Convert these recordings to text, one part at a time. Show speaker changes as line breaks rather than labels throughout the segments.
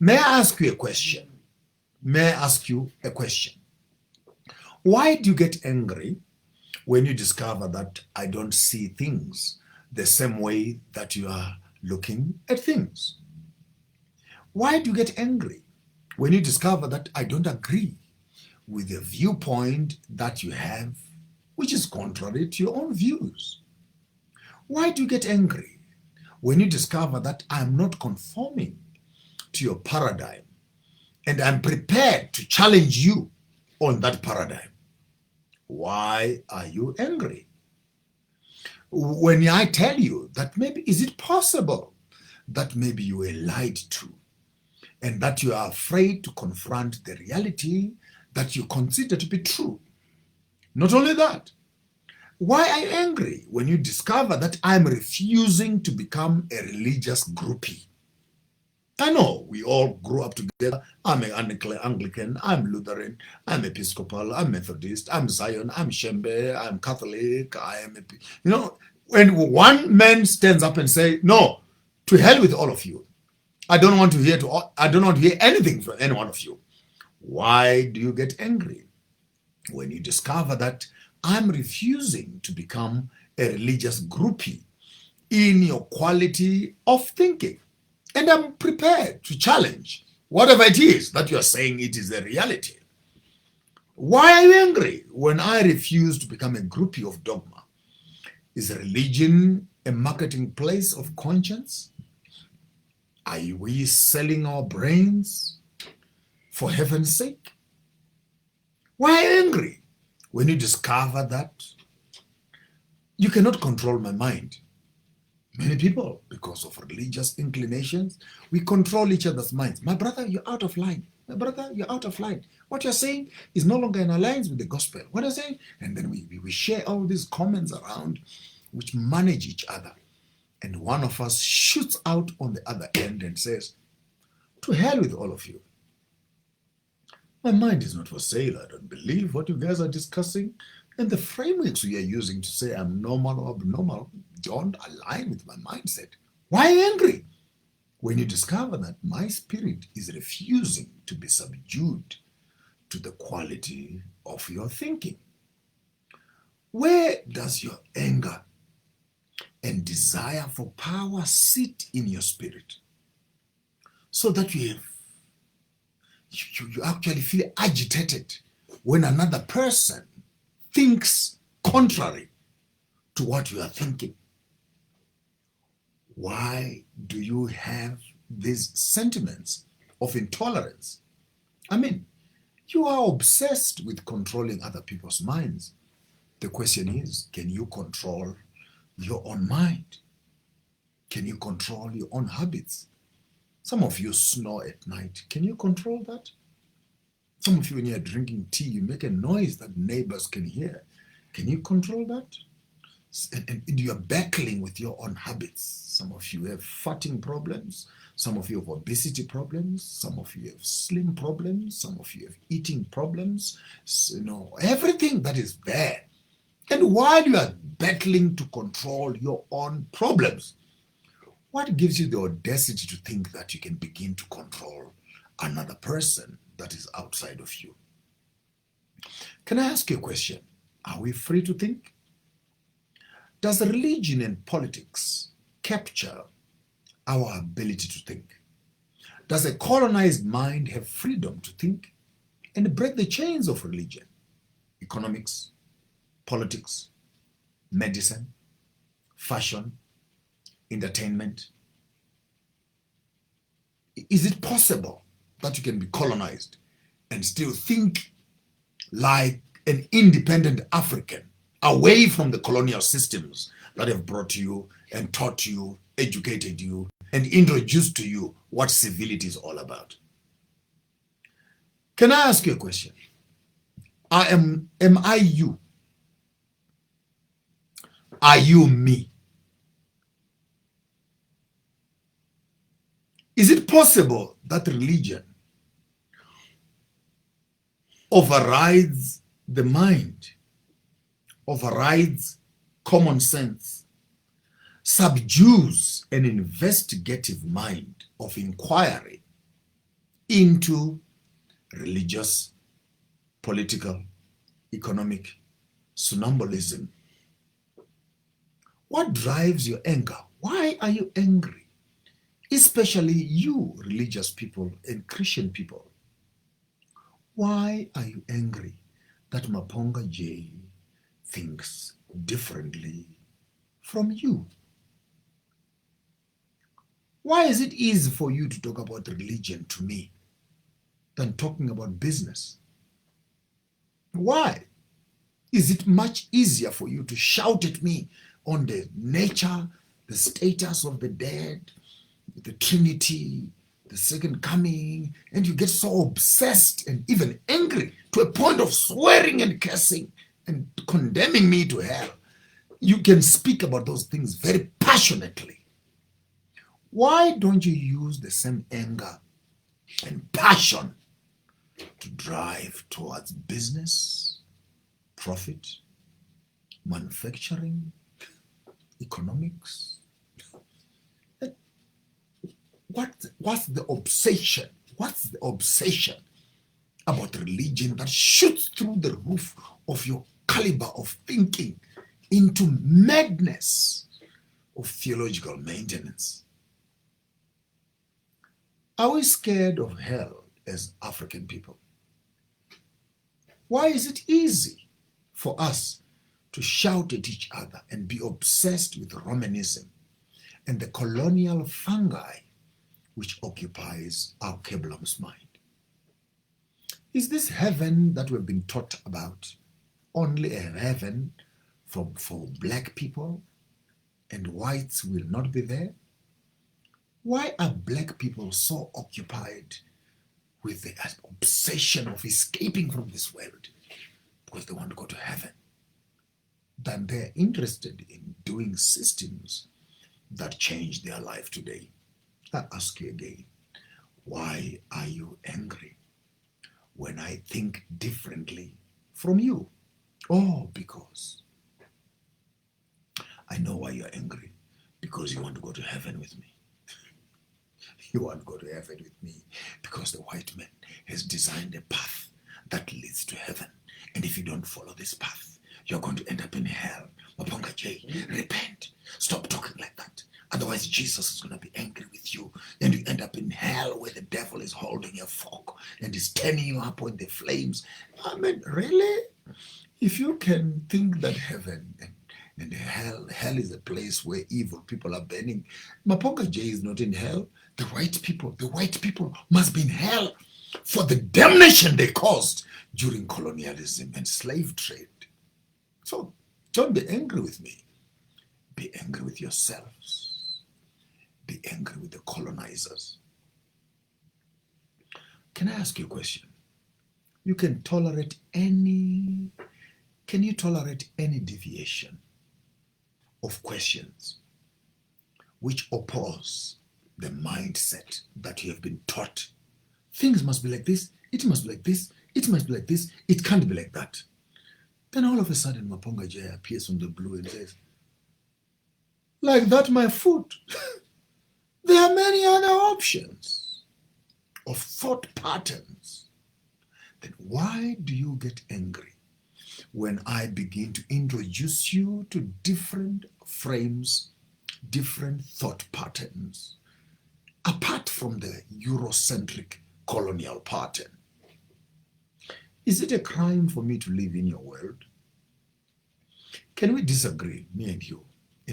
May I ask you a question? May I ask you a question? Why do you get angry when you discover that I don't see things the same way that you are looking at things? Why do you get angry when you discover that I don't agree with the viewpoint that you have, which is contrary to your own views? Why do you get angry when you discover that I'm not conforming to your paradigm and I'm prepared to challenge you on that paradigm? Why are you angry? When I tell you that maybe, is it possible that maybe you were lied to and that you are afraid to confront the reality that you consider to be true? Not only that, why are you angry when you discover that I'm refusing to become a religious groupie? I know we all grew up together. I'm an Anglican, I'm Lutheran, I'm Episcopal, I'm Methodist, I'm Zion, I'm Shembe, I'm Catholic, when one man stands up and say, no, to hell with all of you. I don't want to hear anything from any one of you. Why do you get angry when you discover that I'm refusing to become a religious groupie in your quality of thinking? And I'm prepared to challenge whatever it is that you're saying it is the reality. Why are you angry when I refuse to become a groupie of dogma? Is religion a marketing place of conscience? Are we selling our brains for heaven's sake? Why are you angry when you discover that you cannot control my mind? Many people, because of religious inclinations, we control each other's minds. My brother, you're out of line. My brother, you're out of line. What you're saying is no longer in alliance with the gospel. What are you saying? And then we share all these comments around which manage each other. And one of us shoots out on the other end and says, to hell with all of you. My mind is not for sale. I don't believe what you guys are discussing. And the frameworks we are using to say I'm normal or abnormal don't align with my mindset. Why are you angry when you discover that my spirit is refusing to be subdued to the quality of your thinking? Where does your anger and desire for power sit in your spirit so that you actually feel agitated when another person thinks contrary to what you are thinking? Why do you have these sentiments of intolerance? I mean, you are obsessed with controlling other people's minds. The question is, can you control your own mind? Can you control your own habits? Some of you snore at night. Can you control that? Some of you, when you're drinking tea, you make a noise that neighbors can hear. Can you control that? And you're battling with your own habits. Some of you have farting problems. Some of you have obesity problems. Some of you have slim problems. Some of you have eating problems. Everything that is there. And while you are battling to control your own problems, what gives you the audacity to think that you can begin to control another person that is outside of you? Can I ask you a question? Are we free to think? Does religion and politics capture our ability to think? Does a colonized mind have freedom to think and break the chains of religion, economics, politics, medicine, fashion, entertainment? Is it possible that you can be colonized and still think like an independent African, away from the colonial systems that have brought you and taught you, educated you, and introduced to you what civility is all about? Can I ask you a question? Am I you? Are you me? Is it possible that religion overrides the mind, overrides common sense, subdues an investigative mind of inquiry, into religious, political, economic somnambulism. What drives your anger? Why are you angry? Especially you, religious people and Christian people. Why are you angry that Maponga J thinks differently from you? Why is it easy for you to talk about religion to me than talking about business? Why is it much easier for you to shout at me on the nature, the status of the dead, the Trinity, the second coming, and you get so obsessed and even angry to a point of swearing and cursing and condemning me to hell? You can speak about those things very passionately. Why don't you use the same anger and passion to drive towards business, profit, manufacturing, economics? What's the obsession? What's the obsession about religion that shoots through the roof of your caliber of thinking into madness of theological maintenance? Are we scared of hell as African people? Why is it easy for us to shout at each other and be obsessed with Romanism and the colonial fungi which occupies our Keblam's mind? Is this heaven that we've been taught about only a heaven for black people and whites will not be there? Why are black people so occupied with the obsession of escaping from this world because they want to go to heaven than they're interested in doing systems that change their life today? I ask you again, why are you angry when I think differently from you? Oh, because I know why you're angry. Because you want to go to heaven with me. You want to go to heaven with me because the white man has designed a path that leads to heaven. And if you don't follow this path, you're going to end up in hell. Maponga J, repent. Stop talking like that. Otherwise, Jesus is going to be angry with you and you end up in hell where the devil is holding a fork and is turning you up on the flames. I mean, really? If you can think that heaven and hell is a place where evil people are burning, Maponga J is not in hell. The white people must be in hell for the damnation they caused during colonialism and slave trade. So don't be angry with me. Be angry with yourselves. Be angry with the colonizers. Can I ask you a question? Can you tolerate any deviation of questions which oppose the mindset that you have been taught? Things must be like this, it must be like this, it must be like this, it can't be like that. Then all of a sudden Maponga J appears from the blue and says, like that, my foot. There are many other options of thought patterns. Then why do you get angry when I begin to introduce you to different frames, different thought patterns, apart from the Eurocentric colonial pattern? Is it a crime for me to live in your world? Can we disagree, me and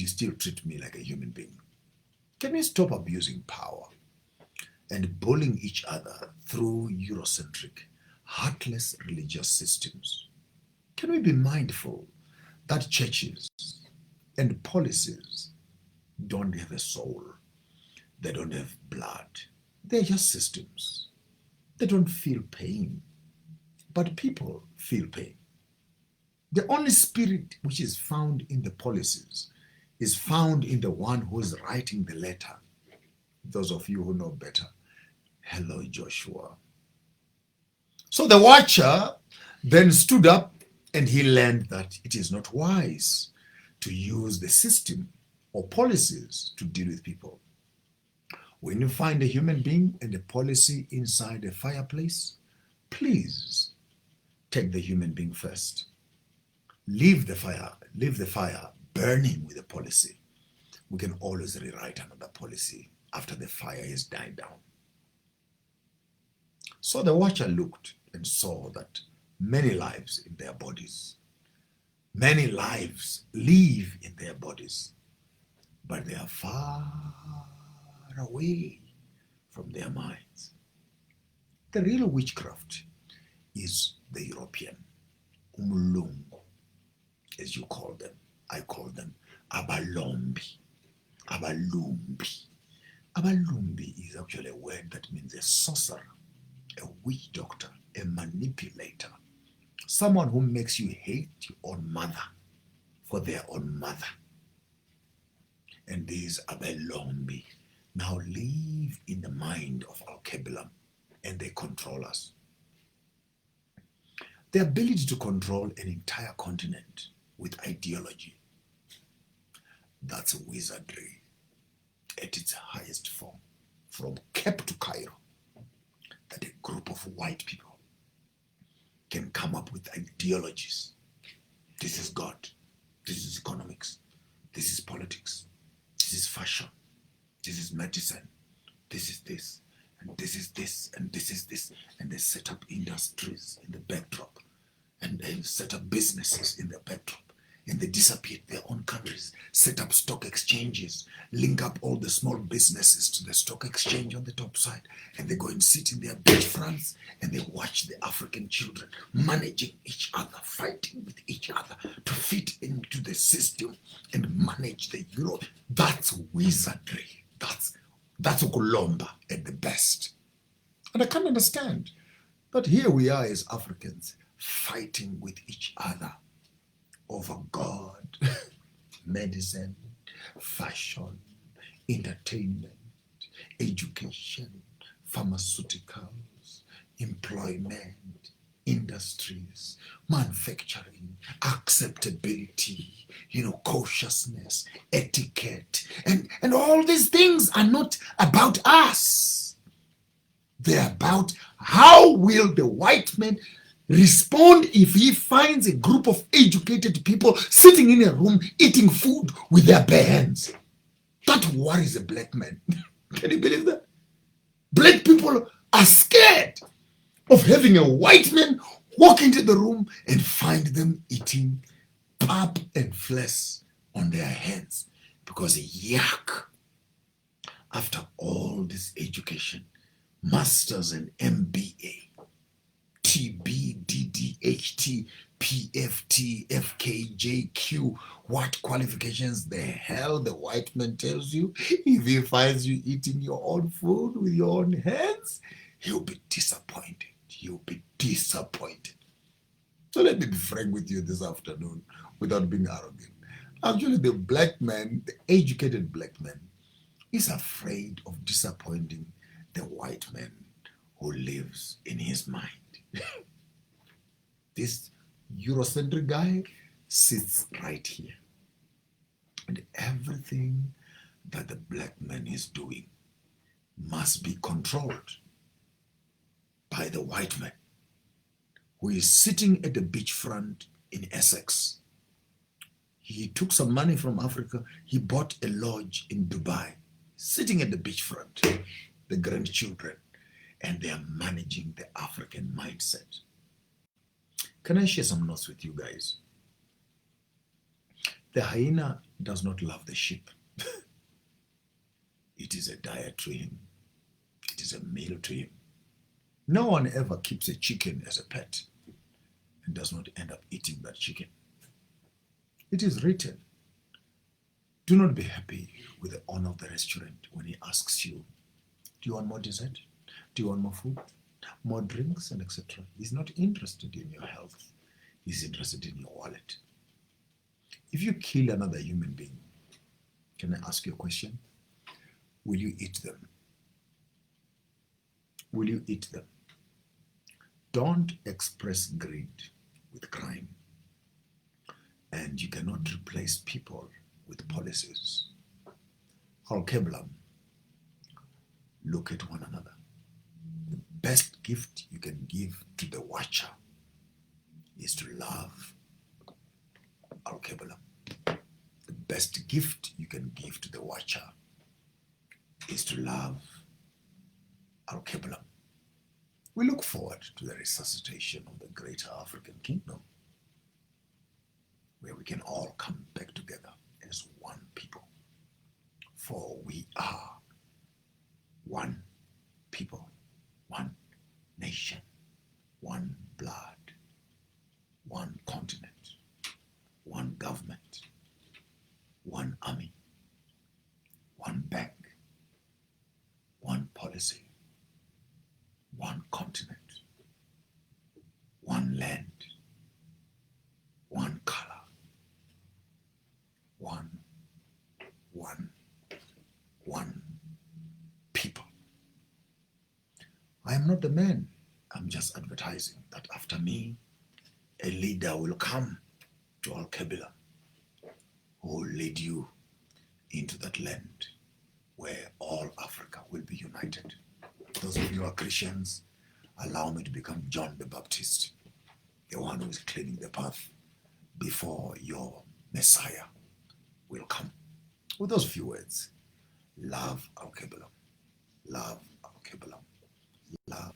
you still treat me like a human being? Can we stop abusing power and bullying each other through Eurocentric, heartless religious systems? Can we be mindful that churches and policies don't have a soul? They don't have blood. They're just systems. They don't feel pain, but people feel pain. The only spirit which is found in the policies is found in the one who is writing the letter. Those of you who know better, hello, Joshua. So the watcher then stood up and he learned that it is not wise to use the system or policies to deal with people. When you find a human being and a policy inside a fireplace, please take the human being first. Leave the fire burning with a policy. We can always rewrite another policy after the fire has died down. So the watcher looked and saw that many lives in their bodies, many lives live in their bodies, but they are far away from their minds. The real witchcraft is the European, umlungu, as you call them. I call them abalombi, abalumbi. Abalumbi is actually a word that means a sorcerer, a witch doctor, a manipulator, someone who makes you hate your own mother for their own mother. And these abalombi now live in the mind of Alkebulan, and they control us. The ability to control an entire continent with ideology, that's wizardry at its highest form. From Cape to Cairo, that a group of white people can come up with ideologies. This is God, this is economics, this is politics, this is fashion, this is medicine, this is this, and this is this, and this is this. And they set up industries in the backdrop, and they set up businesses in the backdrop, and they disappear their own countries, set up stock exchanges, link up all the small businesses to the stock exchange on the top side, and they go and sit in their beachfronts and they watch the African children managing each other, fighting with each other to fit into the system and manage the euro. That's wizardry. That's Ukulomba at the best. And I can't understand. But here we are as Africans fighting with each other over God, medicine, fashion, entertainment, education, pharmaceuticals, employment, industries, manufacturing, acceptability, cautiousness, etiquette, and all these things are not about us. They're about how will the white man respond if he finds a group of educated people sitting in a room eating food with their bare hands. That worries a black man. Can you believe that? Black people are scared of having a white man walk into the room and find them eating pap and flesh on their hands. Because yuck, after all this education, masters and MBA, TB, DDHT, PFT, FKJQ, what qualifications the hell the white man tells you? If he finds you eating your own food with your own hands, he'll be disappointed. You'll be disappointed. So let me be frank with you this afternoon without being arrogant. Actually, the black man, the educated black man, is afraid of disappointing the white man who lives in his mind. This Eurocentric guy sits right here. And everything that the black man is doing must be controlled by the white man who is sitting at the beachfront in Essex. He took some money from Africa. He bought a lodge in Dubai, sitting at the beachfront, the grandchildren, and they are managing the African mindset. Can I share some notes with you guys? The hyena does not love the sheep. It is a diet to him. It is a meal to him. No one ever keeps a chicken as a pet and does not end up eating that chicken. It is written, do not be happy with the owner of the restaurant when he asks you, do you want more dessert? Do you want more food? More drinks and etc. He's not interested in your health. He's interested in your wallet. If you kill another human being, can I ask you a question? Will you eat them? Will you eat them? Don't express greed with crime. And you cannot replace people with policies. Al-Keblam look at one another. The best gift you can give to the watcher is to love Al-Qibla. The best gift you can give to the watcher is to love Al-Qibla. We look forward to the resuscitation of the greater African kingdom, where we can all come back together as one people. For we are one people, one nation, one blood, one continent, one government, one army, one bank, one policy, one continent, one land, one color, one people. I am not the man. I'm just advertising that after me, a leader will come to Al-Qibla who will lead you into that land where all Africa will be united. Those of you who are Christians, allow me to become John the Baptist, the one who is cleaning the path before your Messiah will come. With those few words, love Al-Qibla, love Al-Qibla, love